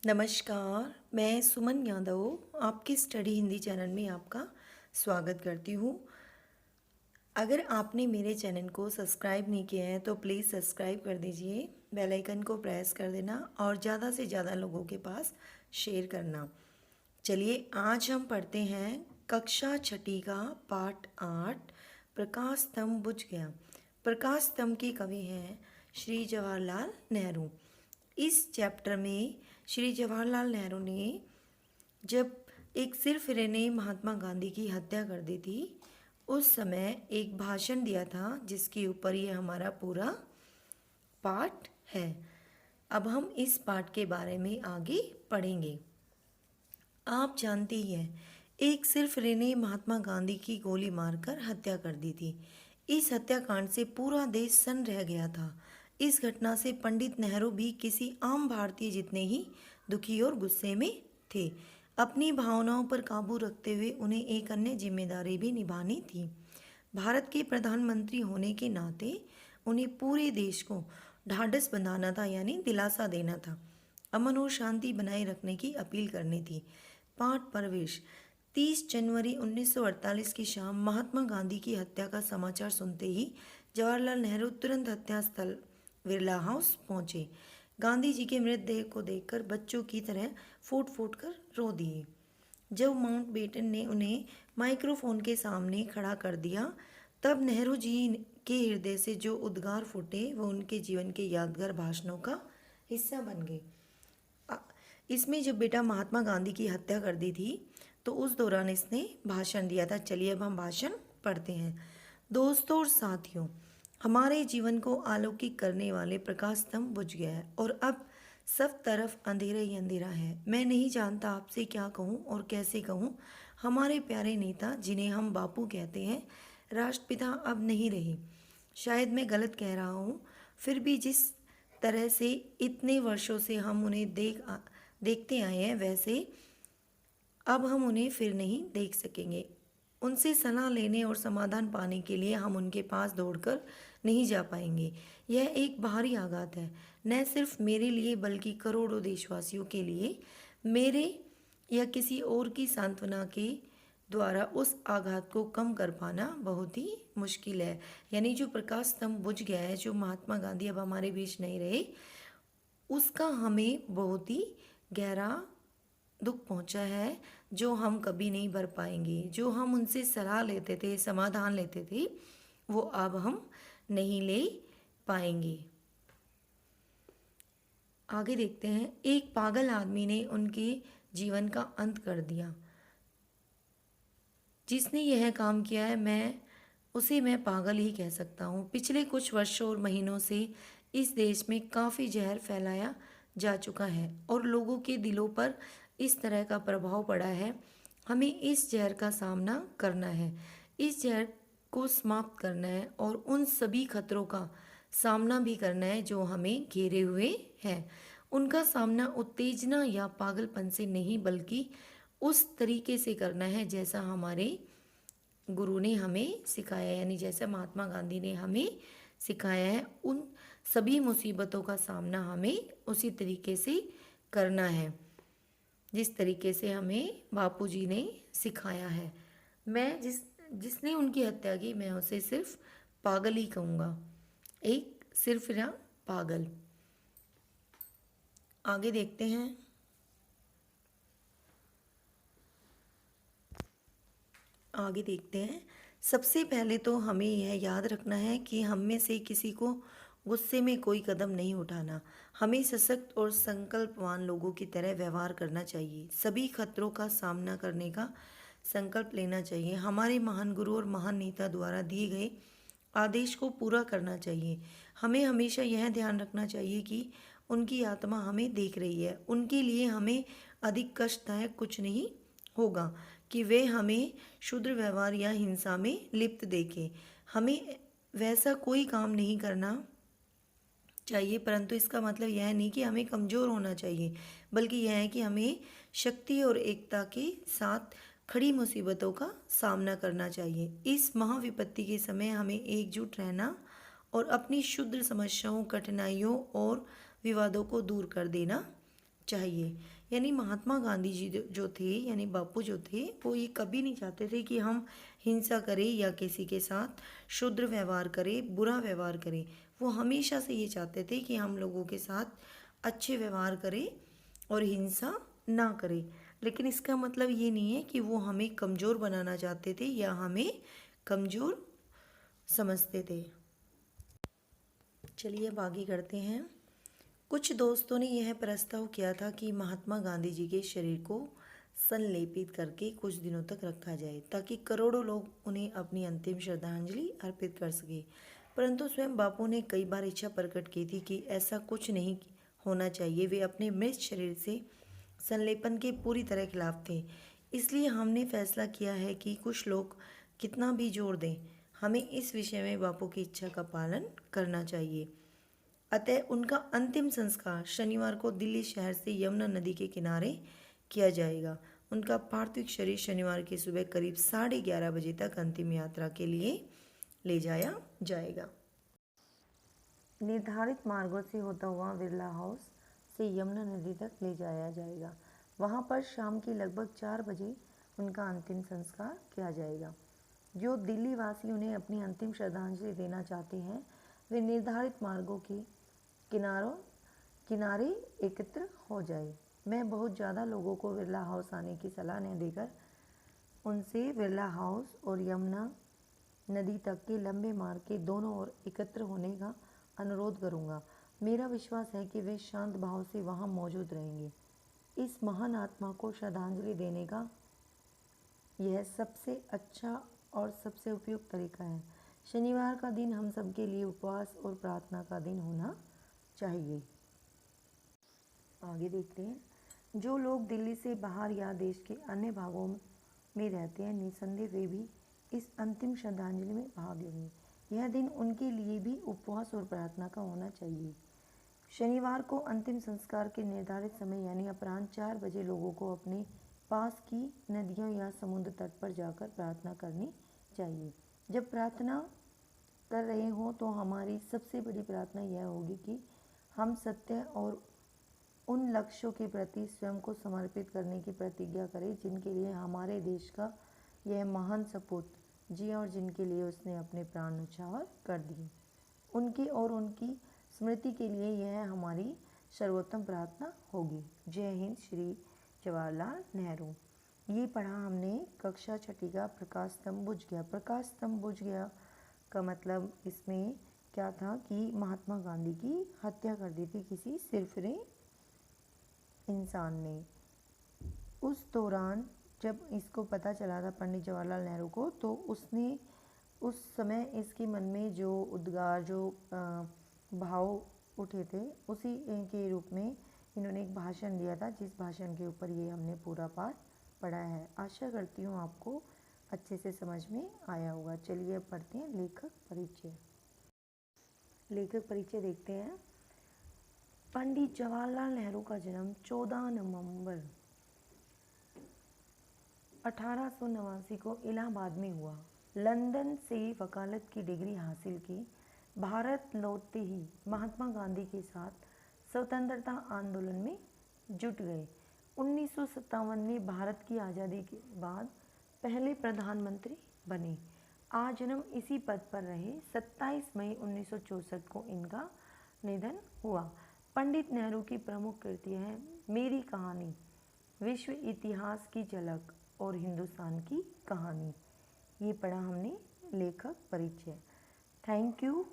नमस्कार, मैं सुमन यादव आपके स्टडी हिंदी चैनल में आपका स्वागत करती हूँ। अगर आपने मेरे चैनल को सब्सक्राइब नहीं किया है तो प्लीज़ सब्सक्राइब कर दीजिए, बेल आइकन को प्रेस कर देना और ज़्यादा से ज़्यादा लोगों के पास शेयर करना। चलिए आज हम पढ़ते हैं कक्षा छठी का पाठ 8 प्रकाश स्तंभ बुझ गया। प्रकाश स्तंभ के कवि हैं श्री जवाहरलाल नेहरू। इस चैप्टर में श्री जवाहरलाल नेहरू ने जब एक सिरफिरे ने महात्मा गांधी की हत्या कर दी थी उस समय एक भाषण दिया था जिसके ऊपर ये हमारा पूरा पाठ है। अब हम इस पाठ के बारे में आगे पढ़ेंगे। आप जानते ही हैं, एक सिरफिरे ने महात्मा गांधी की गोली मारकर हत्या कर दी थी। इस हत्याकांड से पूरा देश सन्न रह गया था। इस घटना से पंडित नेहरू भी किसी आम भारतीय जितने ही दुखी और गुस्से में थे। अपनी भावनाओं पर काबू रखते हुए उन्हें एक अन्य जिम्मेदारी भी निभानी थी। भारत के प्रधानमंत्री होने के नाते उन्हें पूरे देश को ढाढ़स बंधाना था, यानी दिलासा देना था। अमन और शांति बनाए रखने की अपील करनी थी। पाठ प्रवेश। 30 जनवरी 1948 की शाम महात्मा गांधी की हत्या का समाचार सुनते ही जवाहरलाल नेहरू तुरंत हत्या स्थल बिरला हाउस पहुंचे। गांधी जी के मृतदेह को देखकर बच्चों की तरह फूट फूट कर रो दिए। जब माउंटबेटन ने उन्हें माइक्रोफोन के सामने खड़ा कर दिया तब नेहरू जी के हृदय से जो उद्गार फूटे वो उनके जीवन के यादगार भाषणों का हिस्सा बन गए। इसमें जब बेटा महात्मा गांधी की हत्या कर दी थी तो उस दौरान इसने भाषण दिया था। चलिए अब हम भाषण पढ़ते हैं। दोस्तों और साथियों, हमारे जीवन को आलोकित करने वाले प्रकाश स्तंभ बुझ गया है और अब सब तरफ अंधेरा ही अंधेरा है। मैं नहीं जानता आपसे क्या कहूँ और कैसे कहूँ। हमारे प्यारे नेता जिन्हें हम बापू कहते हैं, राष्ट्रपिता अब नहीं रहे। शायद मैं गलत कह रहा हूँ, फिर भी जिस तरह से इतने वर्षों से हम उन्हें देखते आए हैं वैसे अब हम उन्हें फिर नहीं देख सकेंगे। उनसे सलाह लेने और समाधान पाने के लिए हम उनके पास दौड़कर नहीं जा पाएंगे। यह एक बाहरी आघात है, न सिर्फ मेरे लिए बल्कि करोड़ों देशवासियों के लिए। मेरे या किसी और की सांत्वना के द्वारा उस आघात को कम कर पाना बहुत ही मुश्किल है। यानी जो प्रकाश स्तंभ बुझ गया है, जो महात्मा गांधी अब हमारे बीच नहीं रहे, उसका हमें बहुत ही गहरा दुख पहुंचा है जो हम कभी नहीं भर पाएंगे। जो हम उनसे सलाह लेते थे, समाधान लेते थे, वो अब हम नहीं ले पाएंगे। आगे देखते हैं। एक पागल आदमी ने उनके जीवन का अंत कर दिया। जिसने यह काम किया है मैं पागल ही कह सकता हूँ। पिछले कुछ वर्षों और महीनों से इस देश में काफ़ी जहर फैलाया जा चुका है और लोगों के दिलों पर इस तरह का प्रभाव पड़ा है। हमें इस जहर का सामना करना है, इस जहर को समाप्त करना है और उन सभी खतरों का सामना भी करना है जो हमें घेरे हुए हैं। उनका सामना उत्तेजना या पागलपन से नहीं बल्कि उस तरीके से करना है जैसा हमारे गुरु ने हमें सिखाया, यानी जैसा महात्मा गांधी ने हमें सिखाया है। उन सभी मुसीबतों का सामना हमें उसी तरीके से करना है जिस तरीके से हमें बापू जी ने सिखाया है। मैं जिसने उनकी हत्या की मैं उसे सिर्फ पागल ही कहूँगा, एक सिरफिरा पागल। आगे देखते हैं। सबसे पहले तो हमें यह याद रखना है कि हम में से किसी को गुस्से में कोई कदम नहीं उठाना। हमें सशक्त और संकल्पवान लोगों की तरह व्यवहार करना चाहिए। सभी खतरों का सामना करने का संकल्प लेना चाहिए। हमारे महान गुरु और महान नेता द्वारा दिए गए आदेश को पूरा करना चाहिए। हमें हमेशा यह ध्यान रखना चाहिए कि उनकी आत्मा हमें देख रही है। उनके लिए हमें अधिक कष्टदायक कुछ नहीं होगा कि वे हमें क्षुद्र व्यवहार या हिंसा में लिप्त देखें। हमें वैसा कोई काम नहीं करना चाहिए, परंतु इसका मतलब यह नहीं कि हमें कमज़ोर होना चाहिए, बल्कि यह है कि हमें शक्ति और एकता के साथ खड़ी मुसीबतों का सामना करना चाहिए। इस महाविपत्ति के समय हमें एकजुट रहना और अपनी क्षुद्र समस्याओं, कठिनाइयों और विवादों को दूर कर देना चाहिए। यानी महात्मा गांधी जी जो थे, यानी बापू जो थे, वो ये कभी नहीं चाहते थे कि हम हिंसा करें या किसी के साथ क्षुद्र व्यवहार करें, बुरा व्यवहार करें। वो हमेशा से ये चाहते थे कि हम लोगों के साथ अच्छे व्यवहार करें और हिंसा ना करें। लेकिन इसका मतलब ये नहीं है कि वो हमें कमज़ोर बनाना चाहते थे या हमें कमज़ोर समझते थे। चलिए अब आगे करते हैं। कुछ दोस्तों ने यह प्रस्ताव किया था कि महात्मा गांधी जी के शरीर को संलेपित करके कुछ दिनों तक रखा जाए ताकि करोड़ों लोग उन्हें अपनी अंतिम श्रद्धांजलि अर्पित कर सके। परंतु स्वयं बापू ने कई बार इच्छा प्रकट की थी कि ऐसा कुछ नहीं होना चाहिए। वे अपने मृत शरीर से संलेपन के पूरी तरह खिलाफ थे। इसलिए हमने फैसला किया है कि कुछ लोग कितना भी जोर दें, हमें इस विषय में बापू की इच्छा का पालन करना चाहिए। अतः उनका अंतिम संस्कार शनिवार को दिल्ली शहर से यमुना नदी के किनारे किया जाएगा। उनका पार्थिव शरीर शनिवार की सुबह करीब 11:30 बजे तक अंतिम यात्रा के लिए ले जाया जाएगा। निर्धारित मार्गों से होता हुआ बिरला हाउस से यमुना नदी तक ले जाया जाएगा। वहां पर शाम के लगभग 4 बजे उनका अंतिम संस्कार किया जाएगा। जो दिल्ली वासी उन्हें अपनी अंतिम श्रद्धांजलि देना चाहते हैं, वे निर्धारित मार्गों के किनारे एकत्र हो जाए। मैं बहुत ज़्यादा लोगों को बिरला हाउस आने की सलाह न देकर उनसे बिरला हाउस और यमुना नदी तक के लंबे मार्ग के दोनों ओर एकत्र होने का अनुरोध करूंगा। मेरा विश्वास है कि वे शांत भाव से वहां मौजूद रहेंगे। इस महान आत्मा को श्रद्धांजलि देने का यह सबसे अच्छा और सबसे उपयुक्त तरीका है। शनिवार का दिन हम सबके लिए उपवास और प्रार्थना का दिन होना चाहिए। आगे देखते हैं। जो लोग दिल्ली से बाहर या देश के अन्य भागों में रहते हैं, निसंदेह वे भी इस अंतिम श्रद्धांजलि में भाग लेंगे। यह दिन उनके लिए भी उपवास और प्रार्थना का होना चाहिए। शनिवार को अंतिम संस्कार के निर्धारित समय यानी अपराह्न 4 बजे लोगों को अपने पास की नदियों या समुद्र तट पर जाकर प्रार्थना करनी चाहिए। जब प्रार्थना कर रहे हों तो हमारी सबसे बड़ी प्रार्थना यह होगी कि हम सत्य और उन लक्ष्यों के प्रति स्वयं को समर्पित करने की प्रतिज्ञा करें जिनके लिए हमारे देश का यह महान सपूत जिया और जिनके लिए उसने अपने प्राण न्यौछावर कर दिए। उनकी और उनकी स्मृति के लिए यह हमारी सर्वोत्तम प्रार्थना होगी। जय हिंद, श्री जवाहरलाल नेहरू। ये पढ़ा हमने कक्षा 6 का प्रकाश स्तंभ बुझ गया। प्रकाश स्तंभ बुझ गया का मतलब इसमें क्या था कि महात्मा गांधी की हत्या कर दी थी किसी सिरफिरे इंसान ने। उस दौरान जब इसको पता चला था पंडित जवाहरलाल नेहरू को, तो उसने उस समय इसके मन में जो उद्गार, जो भाव उठे थे, उसी के रूप में इन्होंने एक भाषण दिया था, जिस भाषण के ऊपर ये हमने पूरा पाठ पढ़ा है। आशा करती हूँ आपको अच्छे से समझ में आया होगा। चलिए अब पढ़ते हैं लेखक परिचय। लेखक परिचय देखते हैं। पंडित जवाहरलाल नेहरू का जन्म 14 नवंबर 1889 को इलाहाबाद में हुआ। लंदन से वकालत की डिग्री हासिल की। भारत लौटते ही महात्मा गांधी के साथ स्वतंत्रता आंदोलन में जुट गए। 1957 में भारत की आज़ादी के बाद पहले प्रधानमंत्री बने। आजीवन इसी पद पर रहे। 27 मई 1964 को इनका निधन हुआ। पंडित नेहरू की प्रमुख कृतियाँ हैं मेरी कहानी, विश्व इतिहास की झलक और हिंदुस्तान की कहानी। ये पढ़ा हमने लेखक परिचय। Thank you.